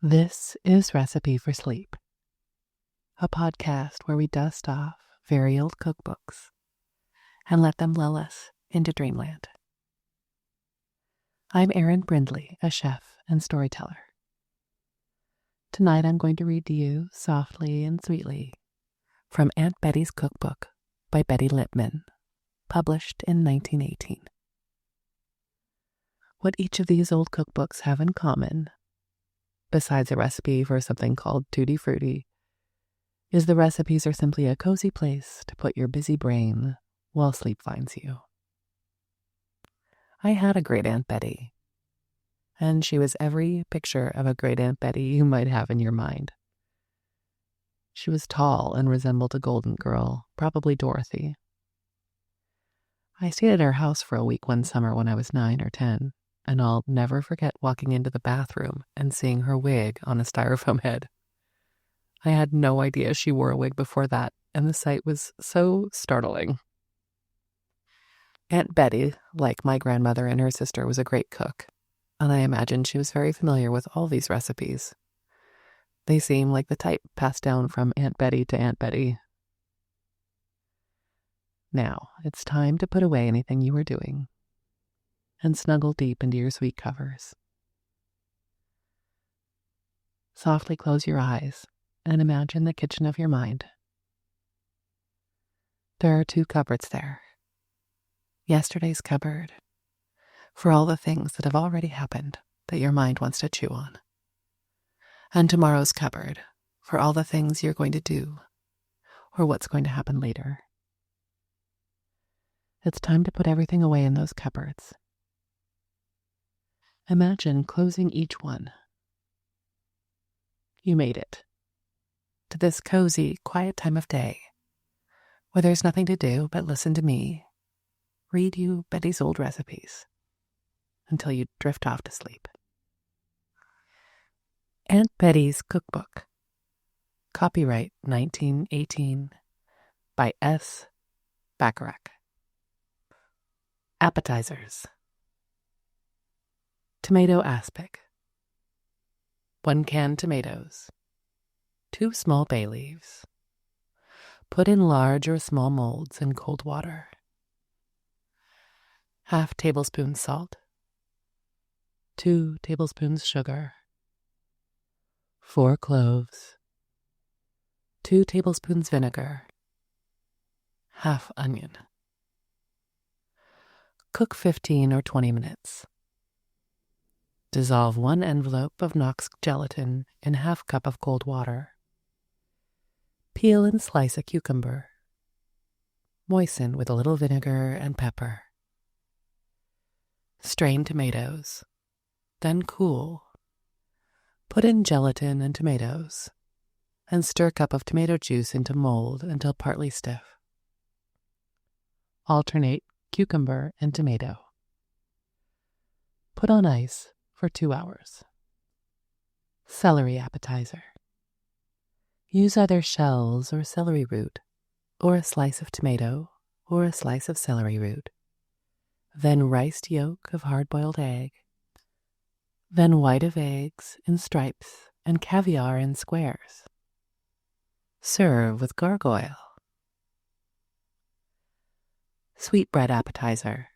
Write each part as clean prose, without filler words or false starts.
This is Recipe for Sleep, a podcast where we dust off very old cookbooks and let them lull us into dreamland. I'm Erin Brindley, a chef and storyteller. Tonight I'm going to read to you softly and sweetly from Aunt Betty's Cookbook by Betty Lippman, published in 1918. What each of these old cookbooks have in common, besides a recipe for something called Tutti Fruitti, is the recipes are simply a cozy place to put your busy brain while sleep finds you. I had a great Aunt Betty, and she was every picture of a great Aunt Betty you might have in your mind. She was tall and resembled a golden girl, probably Dorothy. I stayed at her house for a week one summer when I was 9 or 10, and I'll never forget walking into the bathroom and seeing her wig on a styrofoam head. I had no idea she wore a wig before that, and the sight was so startling. Aunt Betty, like my grandmother and her sister, was a great cook, and I imagine she was very familiar with all these recipes. They seem like the type passed down from Aunt Betty to Aunt Betty. Now, it's time to put away anything you were doing and snuggle deep into your sweet covers. Softly close your eyes and imagine the kitchen of your mind. There are 2 cupboards there. Yesterday's cupboard, for all the things that have already happened that your mind wants to chew on. And tomorrow's cupboard, for all the things you're going to do or what's going to happen later. It's time to put everything away in those cupboards. Imagine closing each one. You made it to this cozy, quiet time of day where there's nothing to do but listen to me read you Betty's old recipes until you drift off to sleep. Aunt Betty's Cookbook. Copyright 1918 by S. Bacharach. Appetizers. Tomato aspic. 1 can tomatoes. 2 small bay leaves. Put in large or small molds in cold water. ½ tablespoon salt. 2 tablespoons sugar. 4 cloves. 2 tablespoons vinegar. ½ onion. Cook 15 or 20 minutes. Dissolve 1 envelope of Knox gelatin in ½ cup of cold water. Peel and slice a cucumber. Moisten with a little vinegar and pepper. Strain tomatoes. Then cool. Put in gelatin and tomatoes, and stir a cup of tomato juice into mold until partly stiff. Alternate cucumber and tomato. Put on ice for 2 hours. Celery appetizer. Use either shells or celery root, or a slice of tomato, or a slice of celery root. Then riced yolk of hard-boiled egg. Then white of eggs in stripes and caviar in squares. Serve with gargoyle. Sweetbread appetizer.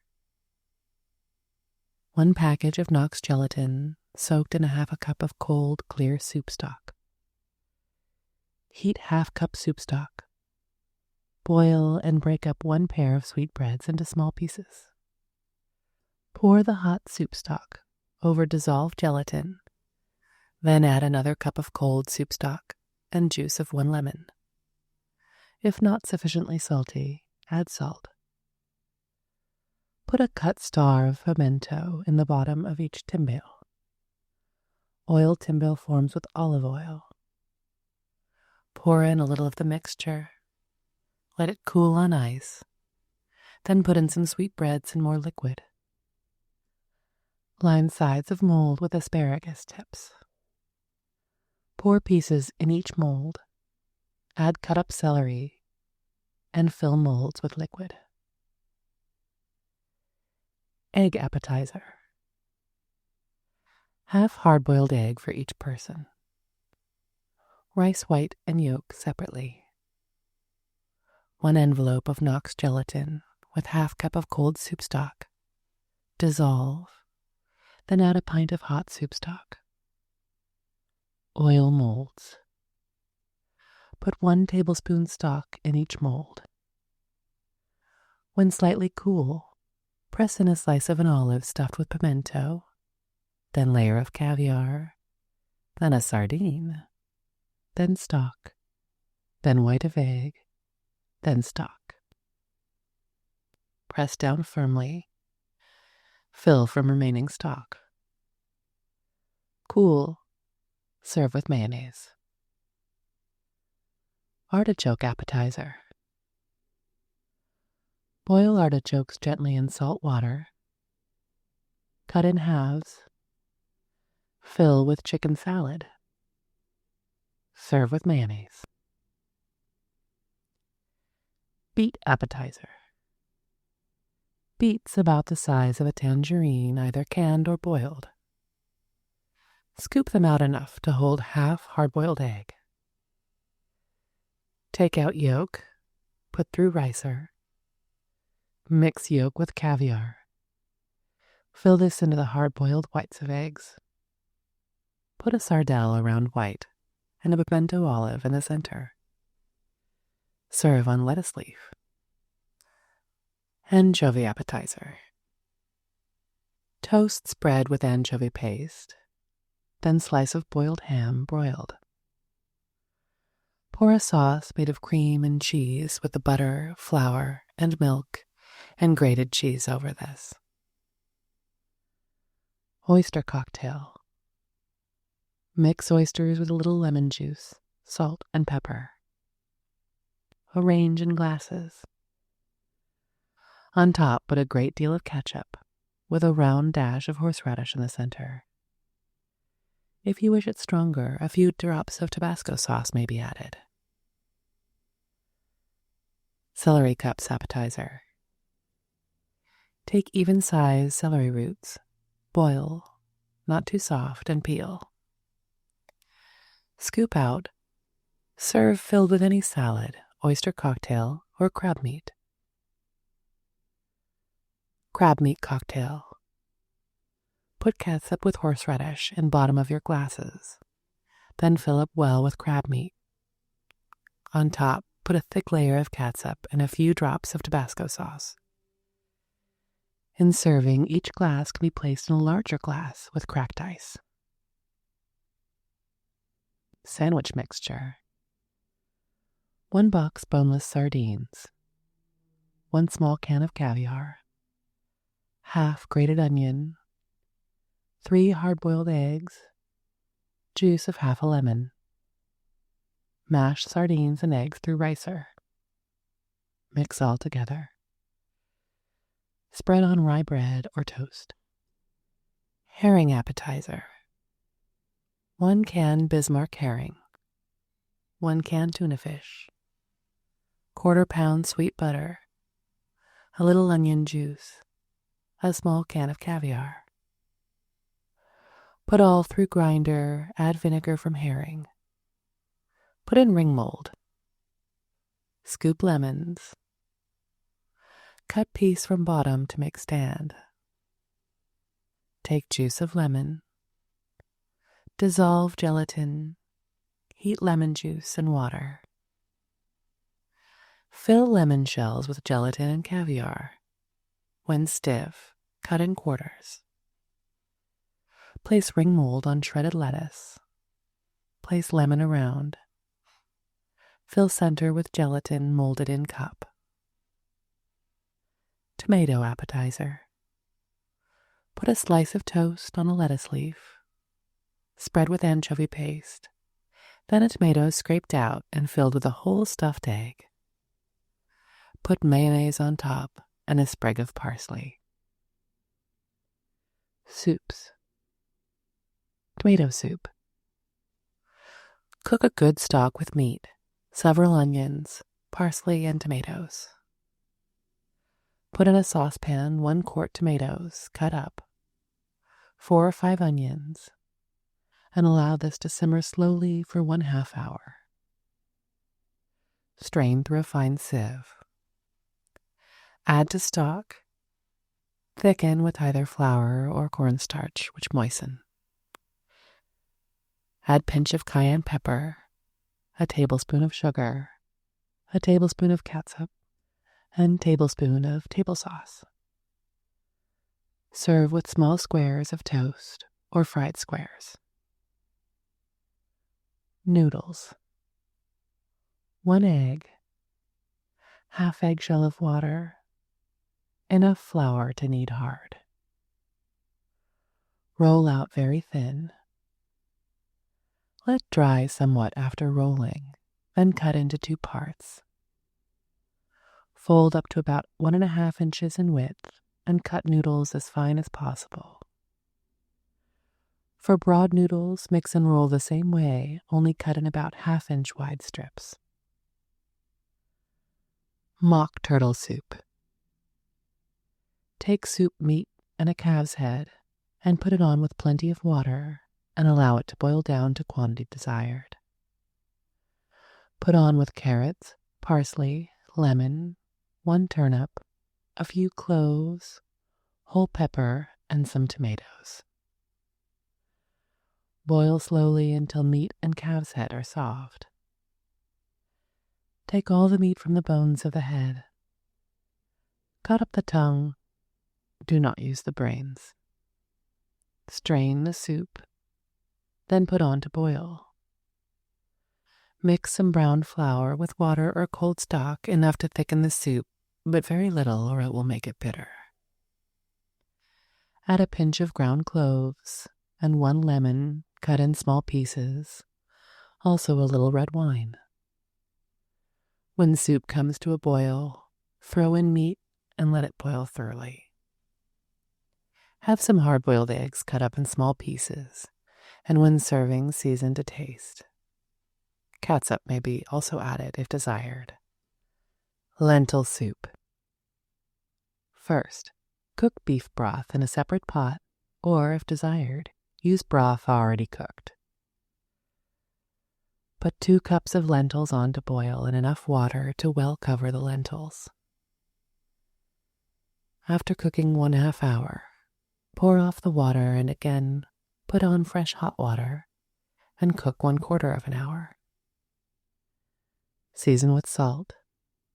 1 package of Knox gelatin soaked in ½ cup of cold, clear soup stock. Heat ½ cup soup stock. Boil and break up 1 pair of sweetbreads into small pieces. Pour the hot soup stock over dissolved gelatin, then add another cup of cold soup stock and juice of 1 lemon. If not sufficiently salty, add salt. Put a cut star of pimento in the bottom of each timbale. Oil timbale forms with olive oil. Pour in a little of the mixture. Let it cool on ice. Then put in some sweetbreads and more liquid. Line sides of mold with asparagus tips. Pour pieces in each mold. Add cut up celery and fill molds with liquid. Egg appetizer. Half hard-boiled egg for each person. Rice white and yolk separately. 1 envelope of Knox gelatin with half cup of cold soup stock. Dissolve, then add a pint of hot soup stock. Oil molds. Put 1 tablespoon stock in each mold. When slightly cool, press in a slice of an olive stuffed with pimento, then layer of caviar, then a sardine, then stock, then white of egg, then stock. Press down firmly. Fill from remaining stock. Cool. Serve with mayonnaise. Artichoke appetizer. Boil artichokes gently in salt water. Cut in halves. Fill with chicken salad. Serve with mayonnaise. Beet appetizer. Beets about the size of a tangerine, either canned or boiled. Scoop them out enough to hold half hard-boiled egg. Take out yolk, put through ricer. Mix yolk with caviar. Fill this into the hard-boiled whites of eggs. Put a sardelle around white and a pimento olive in the center. Serve on lettuce leaf. Anchovy appetizer. Toast spread with anchovy paste, then slice of boiled ham broiled. Pour a sauce made of cream and cheese with the butter, flour, and milk, and grated cheese over this. Oyster cocktail. Mix oysters with a little lemon juice, salt, and pepper. Arrange in glasses. On top, put a great deal of ketchup, with a round dash of horseradish in the center. If you wish it stronger, a few drops of Tabasco sauce may be added. Celery cups appetizer. Take even-sized celery roots, boil, not too soft, and peel. Scoop out. Serve filled with any salad, oyster cocktail, or crab meat. Crab meat cocktail. Put catsup with horseradish in bottom of your glasses. Then fill up well with crab meat. On top, put a thick layer of catsup and a few drops of Tabasco sauce. In serving, each glass can be placed in a larger glass with cracked ice. Sandwich mixture. 1 box boneless sardines. 1 small can of caviar. Half grated onion. 3 hard-boiled eggs. Juice of half a lemon. Mash sardines and eggs through ricer. Mix all together. Spread on rye bread or toast. Herring appetizer. 1 can Bismarck herring. 1 can tuna fish. 1/4 pound sweet butter. A little onion juice. A small can of caviar. Put all through grinder, add vinegar from herring. Put in ring mold. Scoop lemons. Cut piece from bottom to make stand. Take juice of lemon. Dissolve gelatin. Heat lemon juice and water. Fill lemon shells with gelatin and caviar. When stiff, cut in quarters. Place ring mold on shredded lettuce. Place lemon around. Fill center with gelatin molded in cup. Tomato appetizer. Put a slice of toast on a lettuce leaf. Spread with anchovy paste. Then a tomato scraped out and filled with a whole stuffed egg. Put mayonnaise on top and a sprig of parsley. Soups. Tomato soup. Cook a good stock with meat, several onions, parsley, and tomatoes. Put in a saucepan 1 quart tomatoes, cut up, 4 or 5 onions, and allow this to simmer slowly for 1/2 hour. Strain through a fine sieve. Add to stock. Thicken with either flour or cornstarch, which moisten. Add pinch of cayenne pepper, a tablespoon of sugar, a tablespoon of catsup, and tablespoon of table sauce. Serve with small squares of toast or fried squares. Noodles. 1 egg, 1/2 eggshell of water, enough flour to knead hard. Roll out very thin. Let dry somewhat after rolling, then cut into 2 parts. Fold up to about 1½ inches in width and cut noodles as fine as possible. For broad noodles, mix and roll the same way, only cut in about 1/2 inch wide strips. Mock turtle soup. Take soup meat and a calf's head and put it on with plenty of water and allow it to boil down to quantity desired. Put on with carrots, parsley, lemon, 1 turnip, a few cloves, whole pepper, and some tomatoes. Boil slowly until meat and calf's head are soft. Take all the meat from the bones of the head. Cut up the tongue. Do not use the brains. Strain the soup, then put on to boil. Mix some brown flour with water or cold stock enough to thicken the soup, but very little or it will make it bitter. Add a pinch of ground cloves and 1 lemon cut in small pieces, also a little red wine. When soup comes to a boil, throw in meat and let it boil thoroughly. Have some hard-boiled eggs cut up in small pieces, and when serving, season to taste. Catsup may be also added if desired. Lentil soup. First, cook beef broth in a separate pot, or, if desired, use broth already cooked. Put 2 cups of lentils on to boil in enough water to well cover the lentils. After cooking 1/2 hour, pour off the water and again put on fresh hot water and cook 1/4 of an hour. Season with salt,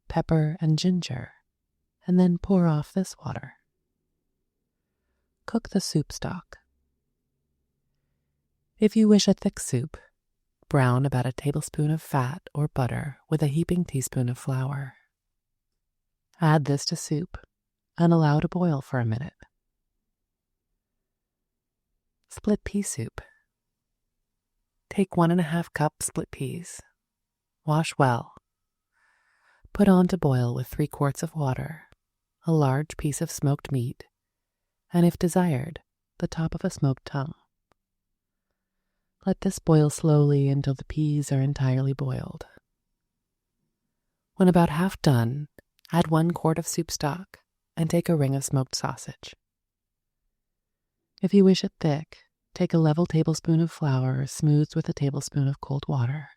pepper, and ginger, and then pour off this water. Cook the soup stock. If you wish a thick soup, brown about a tablespoon of fat or butter with a heaping teaspoon of flour. Add this to soup and allow to boil for a minute. Split pea soup. Take 1½ cup split peas. Wash well. Put on to boil with 3 quarts of water, a large piece of smoked meat, and if desired, the top of a smoked tongue. Let this boil slowly until the peas are entirely boiled. When about half done, add 1 quart of soup stock and take a ring of smoked sausage. If you wish it thick, take a level tablespoon of flour smoothed with a tablespoon of cold water.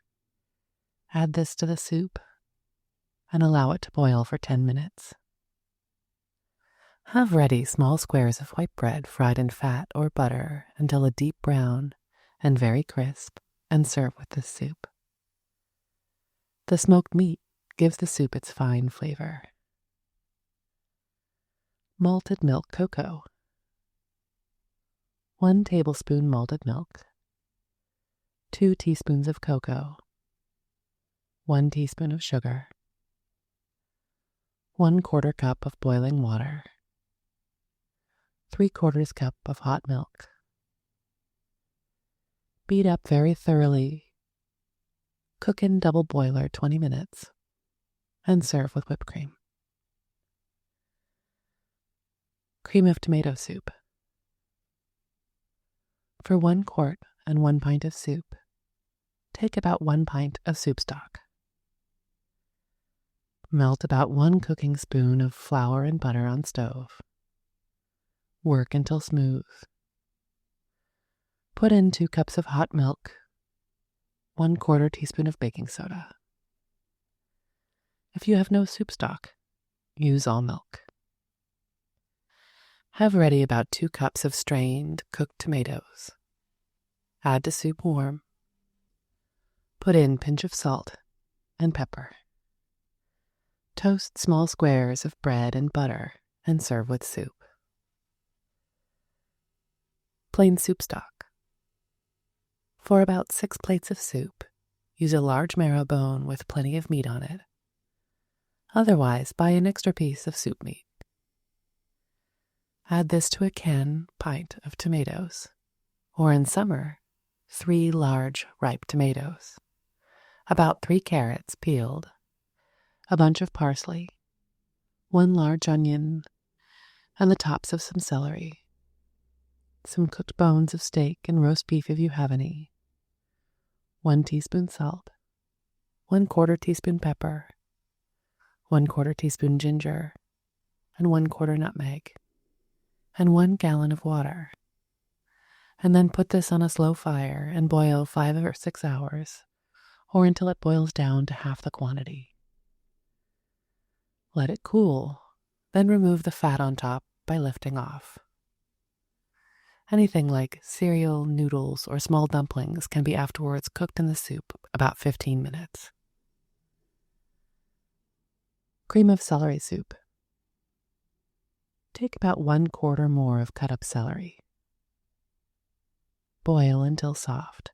Add this to the soup and allow it to boil for 10 minutes. Have ready small squares of white bread fried in fat or butter until a deep brown and very crisp, and serve with this soup. The smoked meat gives the soup its fine flavor. Malted milk cocoa. 1 tablespoon malted milk, 2 teaspoons of cocoa, 1 teaspoon of sugar, 1/4 cup of boiling water, 3/4 cup of hot milk. Beat up very thoroughly. Cook in double boiler 20 minutes and serve with whipped cream. Cream of tomato soup. For 1 quart and 1 pint of soup, take about 1 pint of soup stock. Melt about 1 cooking spoon of flour and butter on stove. Work until smooth. Put in 2 cups of hot milk, 1/4 teaspoon of baking soda. If you have no soup stock, use all milk. Have ready about 2 cups of strained, cooked tomatoes. Add to soup warm. Put in pinch of salt and pepper. Toast small squares of bread and butter and serve with soup. Plain soup stock. For about 6 plates of soup, use a large marrow bone with plenty of meat on it. Otherwise, buy an extra piece of soup meat. Add this to a pint of tomatoes, or in summer, 3 large ripe tomatoes, about 3 carrots peeled, a bunch of parsley, 1 large onion, and the tops of some celery, some cooked bones of steak and roast beef if you have any, 1 teaspoon salt, 1/4 teaspoon pepper, 1/4 teaspoon ginger, and 1/4 nutmeg, and 1 gallon of water. And then put this on a slow fire and boil 5 or 6 hours, or until it boils down to half the quantity. Let it cool, then remove the fat on top by lifting off. Anything like cereal, noodles, or small dumplings can be afterwards cooked in the soup about 15 minutes. Cream of celery soup. Take about 1/4 more of cut up celery. Boil until soft.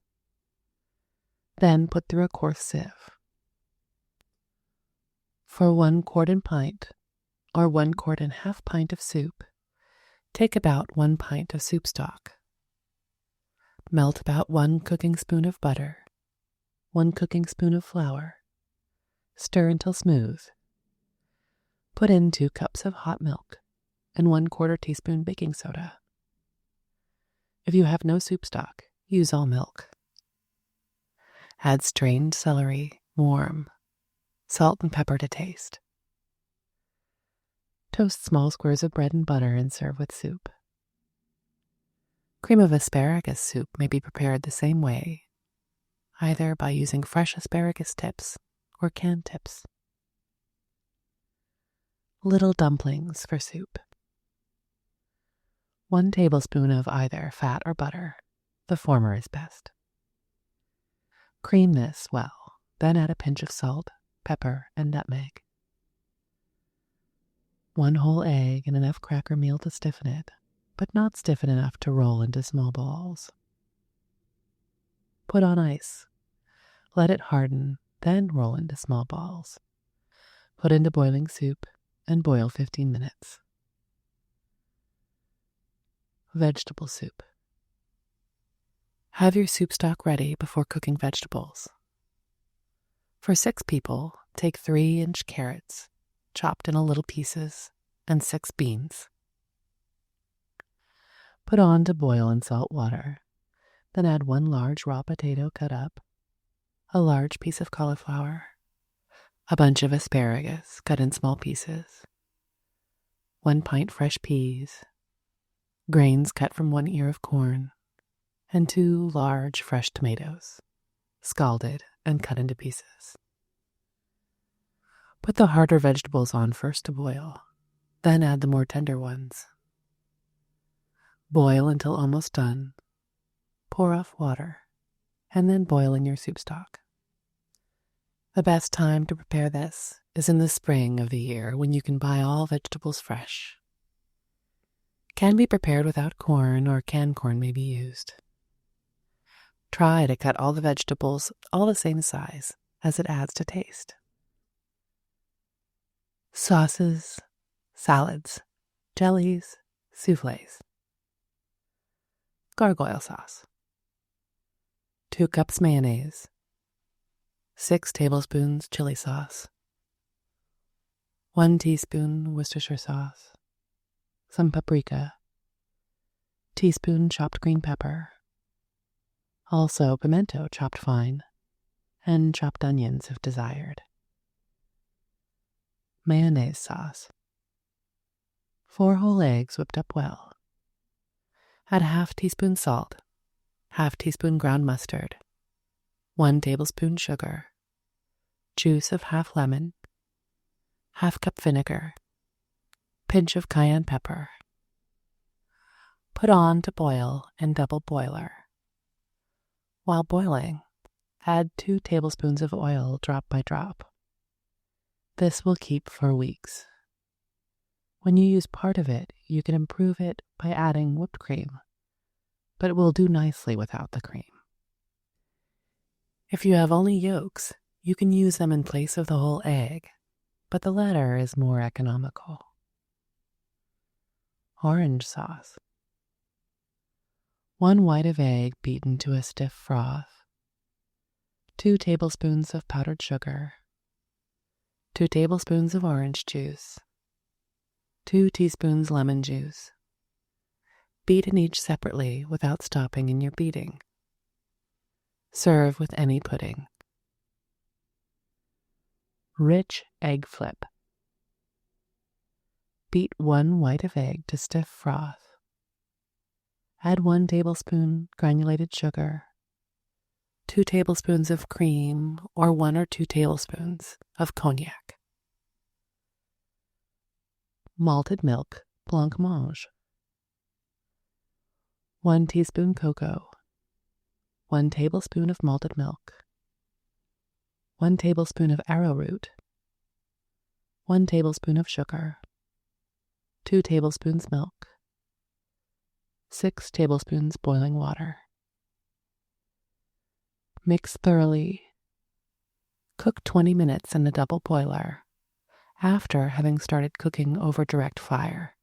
Then put through a coarse sieve. For 1 quart and pint, or 1 quart and half pint of soup, take about 1 pint of soup stock. Melt about 1 cooking spoon of butter, 1 cooking spoon of flour. Stir until smooth. Put in 2 cups of hot milk and 1/4 teaspoon baking soda. If you have no soup stock, use all milk. Add strained celery, warm, salt and pepper to taste. Toast small squares of bread and butter and serve with soup. Cream of asparagus soup may be prepared the same way, either by using fresh asparagus tips or canned tips. Little dumplings for soup. 1 tablespoon of either fat or butter. The former is best. Cream this well, then add a pinch of salt, pepper, and nutmeg. 1 whole egg and enough cracker meal to stiffen it, but not stiffen enough to roll into small balls. Put on ice. Let it harden, then roll into small balls. Put into boiling soup and boil 15 minutes. Vegetable soup. Have your soup stock ready before cooking vegetables. For 6 people, take 3-inch carrots, chopped in little pieces, and 6 beans. Put on to boil in salt water, then add 1 large raw potato cut up, a large piece of cauliflower, a bunch of asparagus cut in small pieces, 1 pint fresh peas, grains cut from 1 ear of corn, and 2 large fresh tomatoes, scalded and cut into pieces. Put the harder vegetables on first to boil, then add the more tender ones. Boil until almost done, pour off water, and then boil in your soup stock. The best time to prepare this is in the spring of the year when you can buy all vegetables fresh. Can be prepared without corn, or canned corn may be used. Try to cut all the vegetables all the same size, as it adds to taste. Sauces, salads, jellies, soufflés. Gargoyle sauce. 2 cups mayonnaise. 6 tablespoons chili sauce. 1 teaspoon Worcestershire sauce. Some paprika. Teaspoon chopped green pepper. Also pimento chopped fine, and chopped onions if desired. Mayonnaise sauce. 4 whole eggs whipped up well. Add ½ teaspoon salt, 1/2 teaspoon ground mustard, 1 tablespoon sugar, juice of 1/2 lemon, 1/2 cup vinegar, pinch of cayenne pepper. Put on to boil in double boiler. While boiling, add 2 tablespoons of oil drop by drop. This will keep for weeks. When you use part of it, you can improve it by adding whipped cream, but it will do nicely without the cream. If you have only yolks, you can use them in place of the whole egg, but the latter is more economical. Orange sauce. 1 white of egg beaten to a stiff froth, 2 tablespoons of powdered sugar, 2 tablespoons of orange juice, 2 teaspoons lemon juice. Beat in each separately without stopping in your beating. Serve with any pudding. Rich egg flip. Beat 1 white of egg to stiff froth. Add 1 tablespoon granulated sugar, 2 tablespoons of cream, or 1 or 2 tablespoons of cognac. Malted milk blancmange. 1 teaspoon cocoa, 1 tablespoon of malted milk, 1 tablespoon of arrowroot, 1 tablespoon of sugar, 2 tablespoons milk, 6 tablespoons boiling water. Mix thoroughly. Cook 20 minutes in a double boiler after having started cooking over direct fire.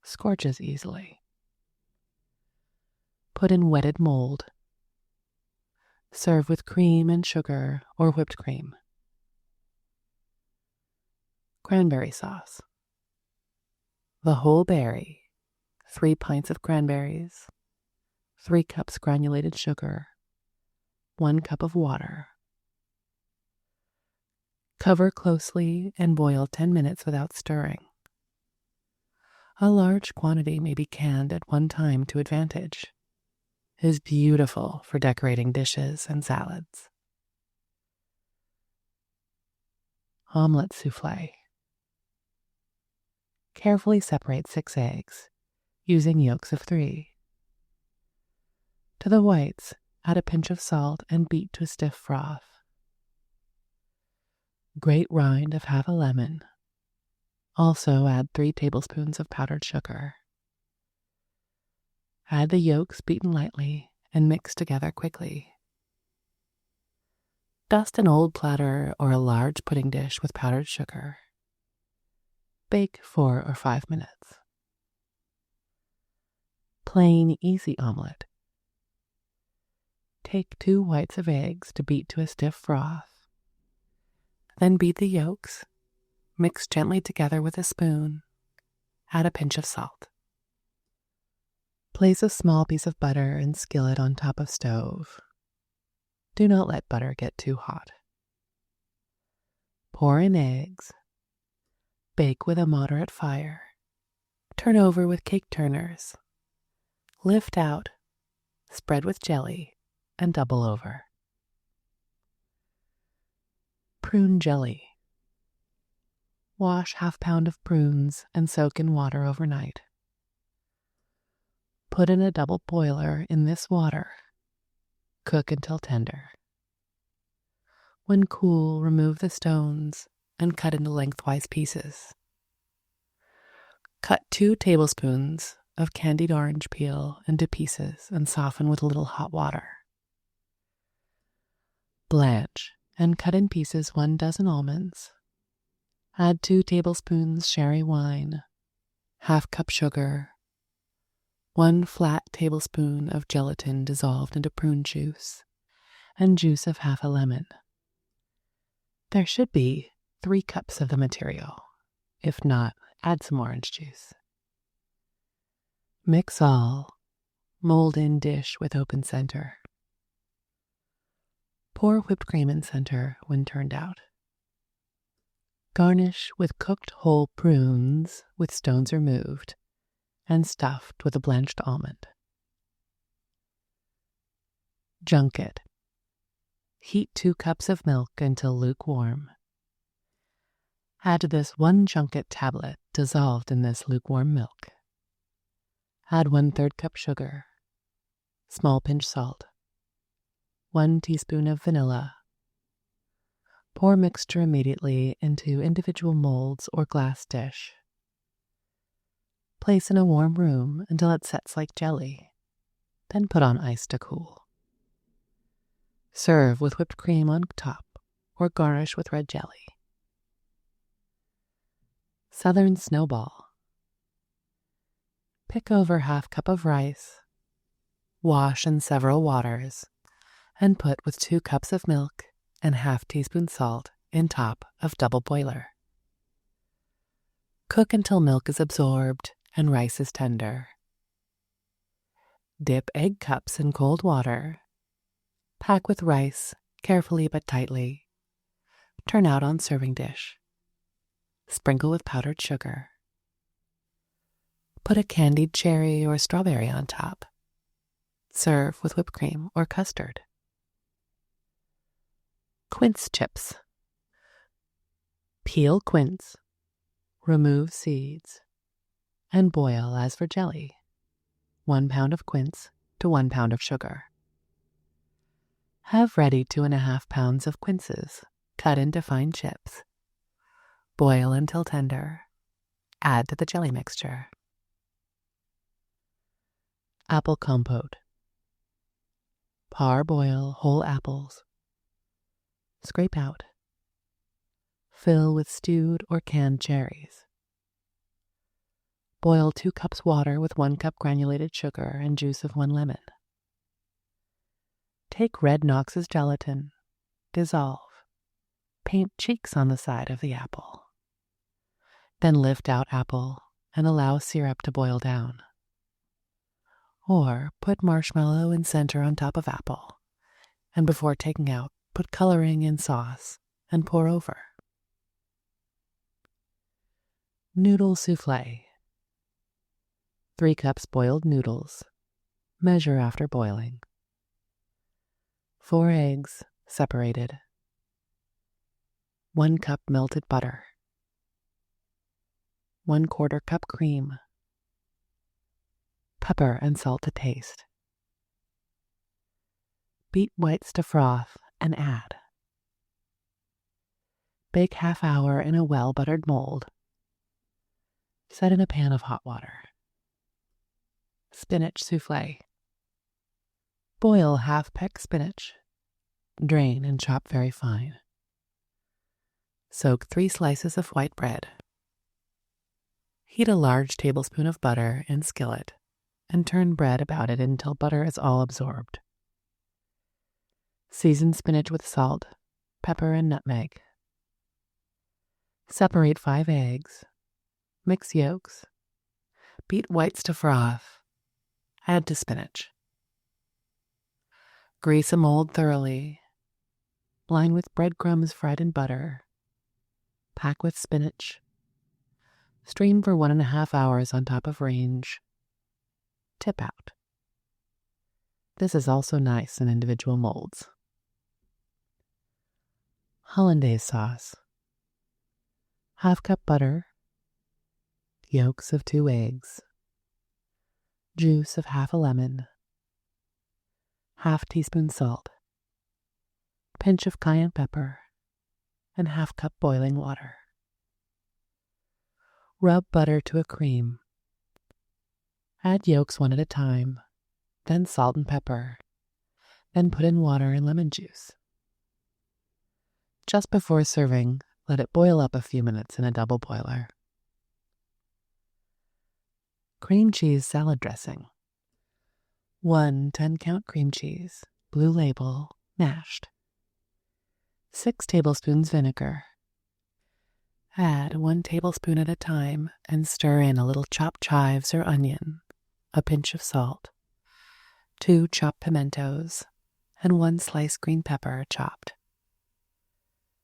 Scorches easily. Put in wetted mold. Serve with cream and sugar or whipped cream. Cranberry sauce. The whole berry, 3 pints of cranberries, 3 cups granulated sugar, 1 cup of water. Cover closely and boil 10 minutes without stirring. A large quantity may be canned at one time to advantage. It is beautiful for decorating dishes and salads. Omelette soufflé. Carefully separate 6 eggs, using yolks of 3. To the whites, add a pinch of salt and beat to a stiff froth. Grate rind of 1/2 a lemon. Also add 3 tablespoons of powdered sugar. Add the yolks beaten lightly and mix together quickly. Dust an old platter or a large pudding dish with powdered sugar. Bake 4 or 5 minutes. Plain, easy omelette. Take 2 whites of eggs to beat to a stiff froth. Then beat the yolks. Mix gently together with a spoon. Add a pinch of salt. Place a small piece of butter and skillet on top of stove. Do not let butter get too hot. Pour in eggs. Bake with a moderate fire. Turn over with cake turners. Lift out, spread with jelly, and double over. Prune jelly. Wash 1/2 pound of prunes and soak in water overnight. Put in a double boiler in this water. Cook until tender. When cool, remove the stones and cut into lengthwise pieces. Cut 2 tablespoons of candied orange peel into pieces and soften with a little hot water. Blanch and cut in pieces 1 dozen almonds. Add 2 tablespoons sherry wine, 1/2 cup sugar, 1 flat tablespoon of gelatin dissolved into prune juice, and juice of 1/2 a lemon. There should be 3 cups of the material. If not, add some orange juice. Mix all. Mold in dish with open center. Pour whipped cream in center when turned out. Garnish with cooked whole prunes with stones removed and stuffed with a blanched almond. Junket. Heat 2 cups of milk until lukewarm. Add to this 1 junket tablet dissolved in this lukewarm milk. Add 1/3 cup sugar, small pinch salt, 1 teaspoon of vanilla. Pour mixture immediately into individual molds or glass dish. Place in a warm room until it sets like jelly, then put on ice to cool. Serve with whipped cream on top or garnish with red jelly. Southern Snowball. Pick over 1/2 cup of rice, wash in several waters, and put with 2 cups of milk and 1/2 teaspoon salt in top of double boiler. Cook until milk is absorbed and rice is tender. Dip egg cups in cold water. Pack with rice, carefully but tightly. Turn out on serving dish. Sprinkle with powdered sugar. Put a candied cherry or strawberry on top. Serve with whipped cream or custard. Quince chips. Peel quince, remove seeds, and boil as for jelly. 1 pound of quince to 1 pound of sugar. Have ready 2½ pounds of quinces, cut into fine chips. Boil until tender. Add to the jelly mixture. Apple compote. Parboil whole apples. Scrape out. Fill with stewed or canned cherries. Boil 2 cups water with 1 cup granulated sugar and juice of 1 lemon. Take red Knox's gelatin, dissolve, paint cheeks on the side of the apple. Then lift out apple and allow syrup to boil down. Or put marshmallow in center on top of apple, and before taking out, put coloring in sauce and pour over. Noodle soufflé. 3 cups boiled noodles. Measure after boiling. 4 eggs, separated. 1 cup melted butter. 1/4 cup cream. Pepper and salt to taste. Beat whites to froth and add. Bake ½ hour in a well-buttered mold. Set in a pan of hot water. Spinach soufflé. Boil half-peck spinach. Drain and chop very fine. Soak 3 slices of white bread. Heat a large tablespoon of butter in skillet and turn bread about it until butter is all absorbed. Season spinach with salt, pepper, and nutmeg. Separate 5 eggs. Mix yolks. Beat whites to froth. Add to spinach. Grease a mold thoroughly. Line with breadcrumbs fried in butter. Pack with spinach. Stream for 1½ hours on top of range. Tip out. This is also nice in individual molds. Hollandaise sauce. ½ cup butter. Yolks of 2 eggs. Juice of ½ a lemon. ½ teaspoon salt. Pinch of cayenne pepper. And ½ cup boiling water. Rub butter to a cream. Add yolks 1 at a time, then salt and pepper, then put in water and lemon juice. Just before serving, let it boil up a few minutes in a double boiler. Cream cheese salad dressing. 1 10-count cream cheese, blue label, mashed. 6 tablespoons vinegar. Add 1 tablespoon at a time and stir in a little chopped chives or onion, a pinch of salt, 2 chopped pimentos, and 1 sliced green pepper chopped.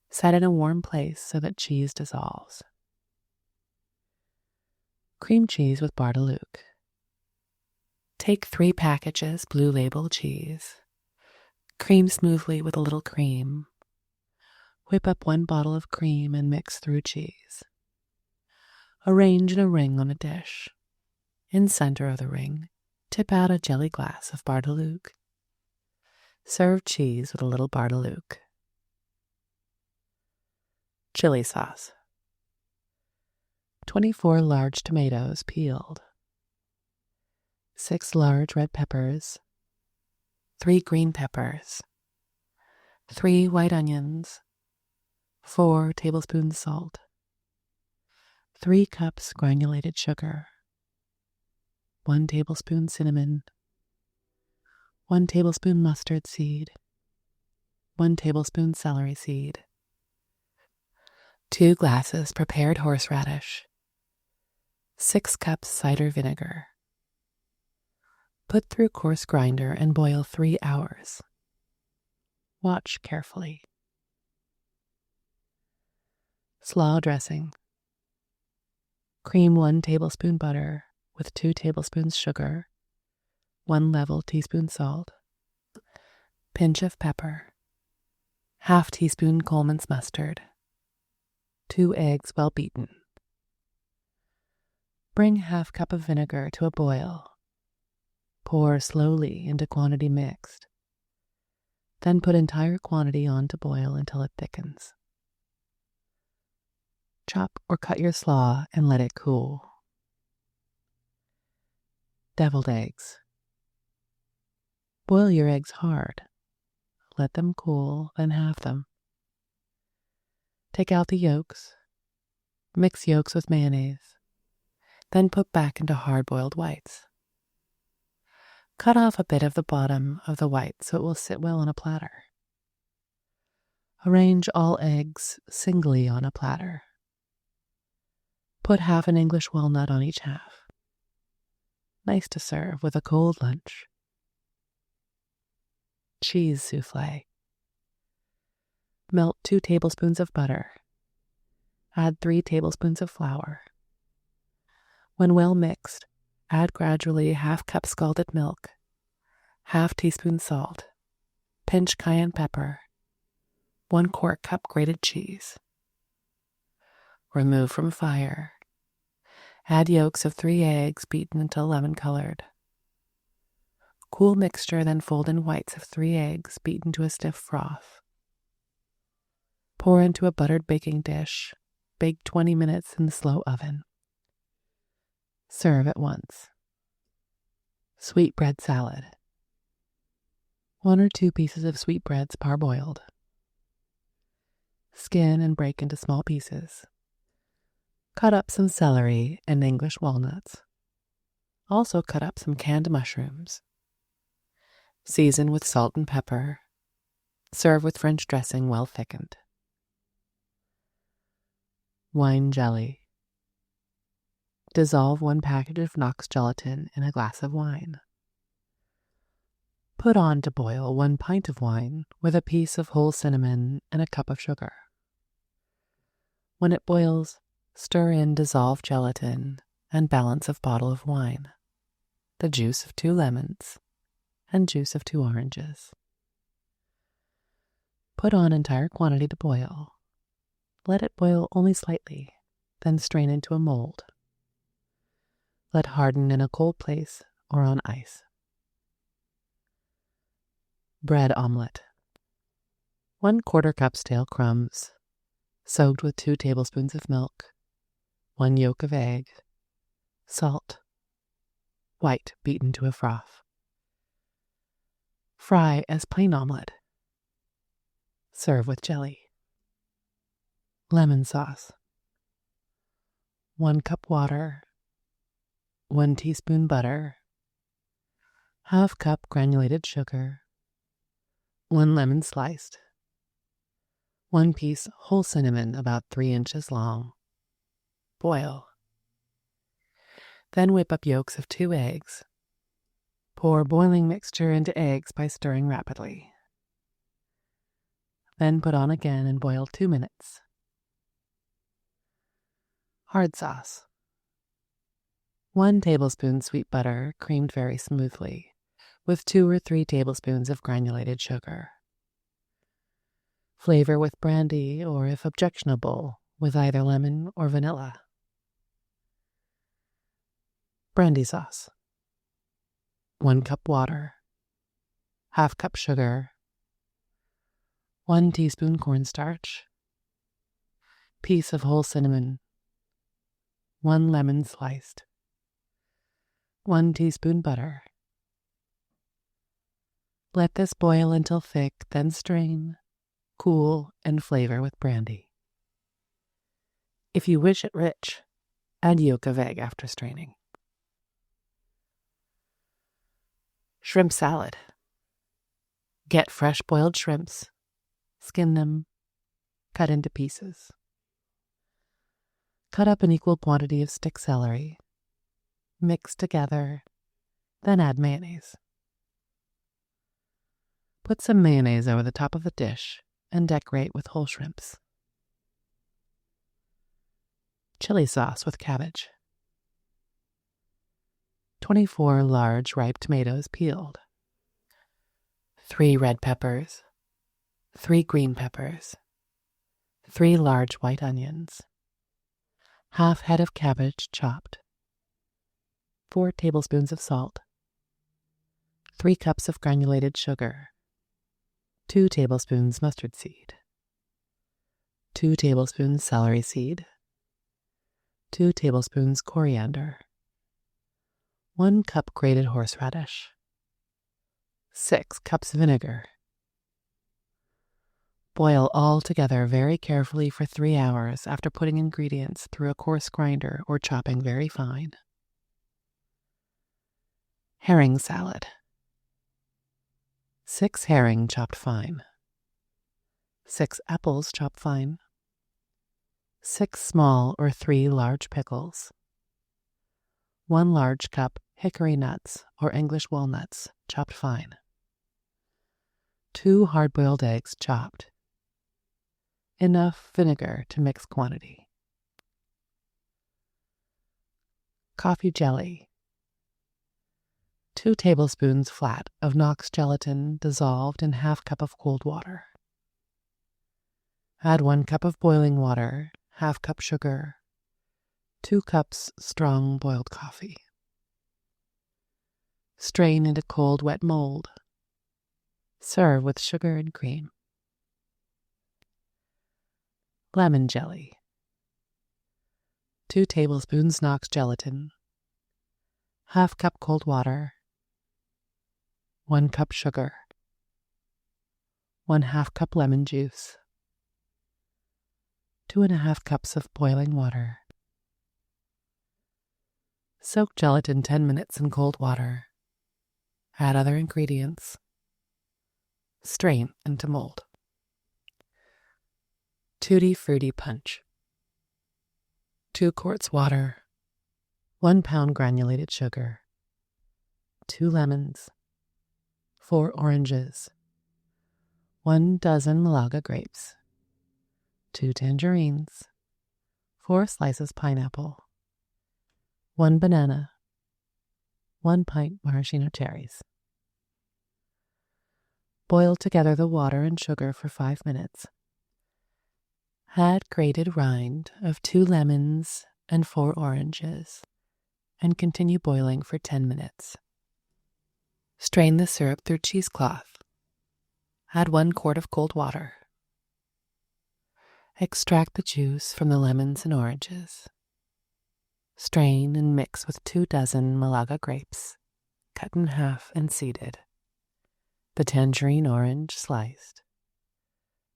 Set in a warm place so that cheese dissolves. Cream cheese with Bardaluke. Take 3 packages blue label cheese. Cream smoothly with a little cream. Whip up 1 bottle of cream and mix through cheese. Arrange in a ring on a dish. In center of the ring, tip out a jelly glass of Bartoluk. Serve cheese with a little Bartoluk. Chili sauce. 24 large tomatoes peeled. 6 large red peppers. 3 green peppers. 3 white onions. 4 tablespoons salt. 3 cups granulated sugar. 1 tablespoon cinnamon. 1 tablespoon mustard seed. 1 tablespoon celery seed. 2 glasses prepared horseradish. 6 cups cider vinegar. Put through coarse grinder and boil 3 hours. Watch carefully. Slaw dressing. Cream 1 tablespoon butter with 2 tablespoons sugar, 1 level teaspoon salt, pinch of pepper, ½ teaspoon Coleman's mustard, 2 eggs well beaten. Bring ½ cup of vinegar to a boil. Pour slowly into quantity mixed. Then put entire quantity on to boil until it thickens. Chop or cut your slaw and let it cool. Deviled eggs. Boil your eggs hard. Let them cool, then halve them. Take out the yolks. Mix yolks with mayonnaise. Then put back into hard-boiled whites. Cut off a bit of the bottom of the white so it will sit well on a platter. Arrange all eggs singly on a platter. Put half an English walnut on each half. Nice to serve with a cold lunch. Cheese souffle. Melt 2 tablespoons of butter. Add 3 tablespoons of flour. When well mixed, add gradually ½ cup scalded milk, ½ teaspoon salt, pinch cayenne pepper, 1/4 cup grated cheese. Remove from fire. Add yolks of 3 eggs beaten until lemon colored. Cool mixture, then fold in whites of 3 eggs beaten to a stiff froth. Pour into a buttered baking dish. Bake 20 minutes in the slow oven. Serve at once. Sweetbread salad. 1 or 2 pieces of sweetbreads parboiled. Skin and break into small pieces. Cut up some celery and English walnuts. Also cut up some canned mushrooms. Season with salt and pepper. Serve with French dressing well thickened. Wine jelly. Dissolve 1 package of Knox gelatin in a glass of wine. Put on to boil 1 pint of wine with a piece of whole cinnamon and a cup of sugar. When it boils, stir in dissolved gelatin and balance of bottle of wine, the juice of 2 lemons, and juice of 2 oranges. Put on entire quantity to boil. Let it boil only slightly, then strain into a mold. Let harden in a cold place or on ice. Bread omelette. 1/4 cup stale crumbs, soaked with 2 tablespoons of milk, 1 yolk of egg, salt, white beaten to a froth. Fry as plain omelette. Serve with jelly. Lemon sauce. 1 cup water, 1 teaspoon butter, ½ cup granulated sugar, 1 lemon sliced, 1 piece whole cinnamon about 3 inches long. Boil. Then whip up yolks of 2 eggs. Pour boiling mixture into eggs by stirring rapidly. Then put on again and boil 2 minutes. Hard sauce. 1 tablespoon sweet butter creamed very smoothly with 2 or 3 tablespoons of granulated sugar. Flavor with brandy or, if objectionable, with either lemon or vanilla. Brandy sauce. 1 cup water. 1/2 cup sugar. 1 teaspoon cornstarch. Piece of whole cinnamon. 1 lemon sliced. 1 teaspoon butter. Let this boil until thick, then strain, cool, and flavor with brandy. If you wish it rich, add yolk of egg after straining. Shrimp salad. Get fresh boiled shrimps, skin them, cut into pieces. Cut up an equal quantity of stick celery, mix together, then add mayonnaise. Put some mayonnaise over the top of the dish and decorate with whole shrimps. Chili sauce with cabbage. 24 large ripe tomatoes peeled. 3 red peppers. 3 green peppers. 3 large white onions. 1/2 head of cabbage chopped. 4 tablespoons of salt. 3 cups of granulated sugar. 2 tablespoons mustard seed. 2 tablespoons celery seed. 2 tablespoons coriander. 1 cup grated horseradish. 6 cups vinegar. Boil all together very carefully for 3 hours after putting ingredients through a coarse grinder or chopping very fine. Herring salad. 6 herring chopped fine. 6 apples chopped fine. 6 small or 3 large pickles. 1 large cup hickory nuts or English walnuts chopped fine. 2 hard-boiled eggs chopped. Enough vinegar to mix quantity. Coffee jelly. 2 tablespoons flat of Knox gelatin dissolved in 1/2 cup of cold water. Add 1 cup of boiling water, 1/2 cup sugar, 2 cups strong boiled coffee. Strain into cold wet mold. Serve with sugar and cream. Lemon jelly. 2 tablespoons Knox gelatin. 1/2 cup cold water. 1 cup sugar. 1/2 cup lemon juice. 2 1/2 cups of boiling water. Soak gelatin 10 minutes in cold water. Add other ingredients. Strain into mold. Tutti Fruitti punch. 2 quarts water. 1 pound granulated sugar. 2 lemons. 4 oranges. 1 dozen Malaga grapes. 2 tangerines. 4 slices pineapple. 1 banana. 1 pint maraschino cherries. Boil together the water and sugar for 5 minutes. Add grated rind of 2 lemons and 4 oranges, and continue boiling for 10 minutes. Strain the syrup through cheesecloth. Add 1 quart of cold water. Extract the juice from the lemons and oranges. Strain and mix with 2 dozen Malaga grapes, cut in half and seeded. The tangerine orange sliced.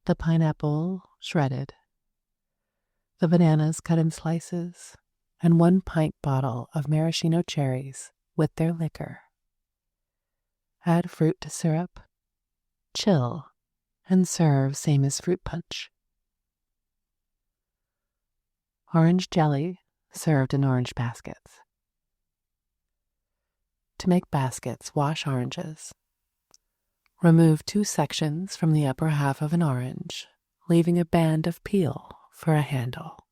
The pineapple shredded. The bananas cut in slices, and 1 pint bottle of maraschino cherries with their liquor. Add fruit to syrup, chill, and serve same as fruit punch. Orange jelly served in orange baskets. To make baskets, wash oranges. Remove 2 sections from the upper half of an orange, leaving a band of peel for a handle.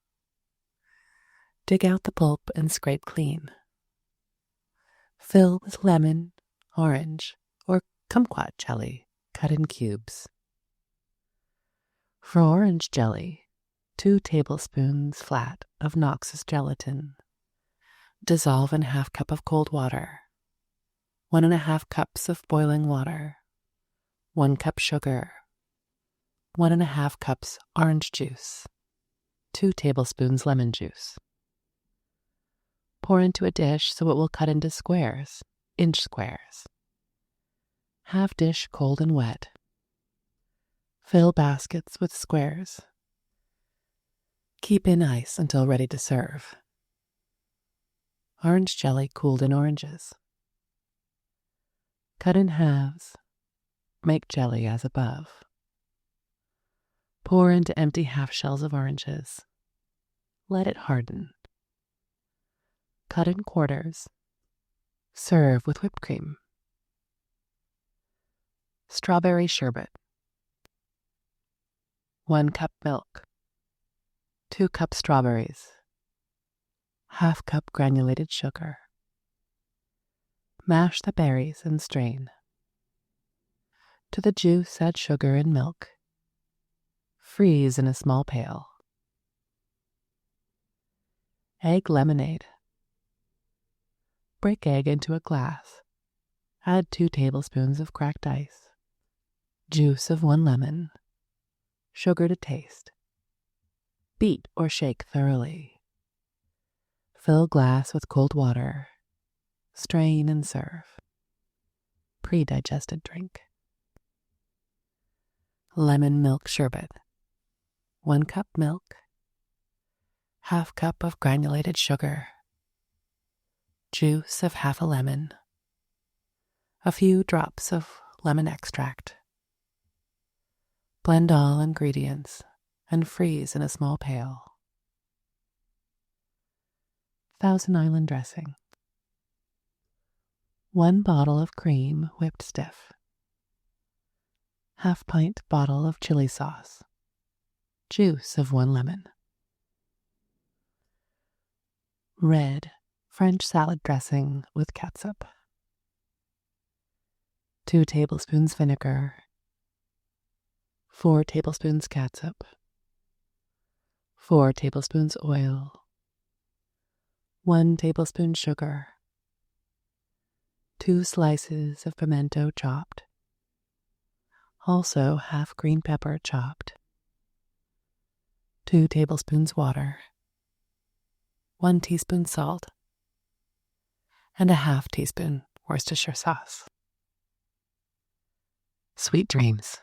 Dig out the pulp and scrape clean. Fill with lemon, orange, kumquat jelly cut in cubes. For orange jelly, 2 tablespoons flat of Knox's gelatin. Dissolve in ½ cup of cold water, 1½ cups of boiling water, 1 cup sugar, 1½ cups orange juice, 2 tablespoons lemon juice. Pour into a dish so it will cut into squares, inch squares. Have dish cold and wet. Fill baskets with squares. Keep in ice until ready to serve. Orange jelly cooled in oranges. Cut in halves. Make jelly as above. Pour into empty half shells of oranges. Let it harden. Cut in quarters. Serve with whipped cream. Strawberry sherbet. 1 cup milk. 2 cups strawberries. ½ cup granulated sugar. Mash the berries and strain. To the juice add sugar and milk. Freeze in a small pail. Egg lemonade. Break egg into a glass. Add 2 tablespoons of cracked ice. Juice of 1 lemon. Sugar to taste. Beat or shake thoroughly. Fill glass with cold water. Strain and serve. Pre-digested drink. Lemon milk sherbet. 1 cup milk. ½ cup of granulated sugar. Juice of ½ a lemon. A few drops of lemon extract. Blend all ingredients and freeze in a small pail. Thousand Island dressing. 1 bottle of cream whipped stiff. ½ pint bottle of chili sauce. Juice of 1 lemon. Red French salad dressing with catsup. 2 tablespoons vinegar. 4 tablespoons catsup. 4 tablespoons oil. 1 tablespoon sugar. 2 slices of pimento chopped. Also ½ green pepper chopped. 2 tablespoons water. 1 teaspoon salt. And a ½ teaspoon Worcestershire sauce. Sweet dreams.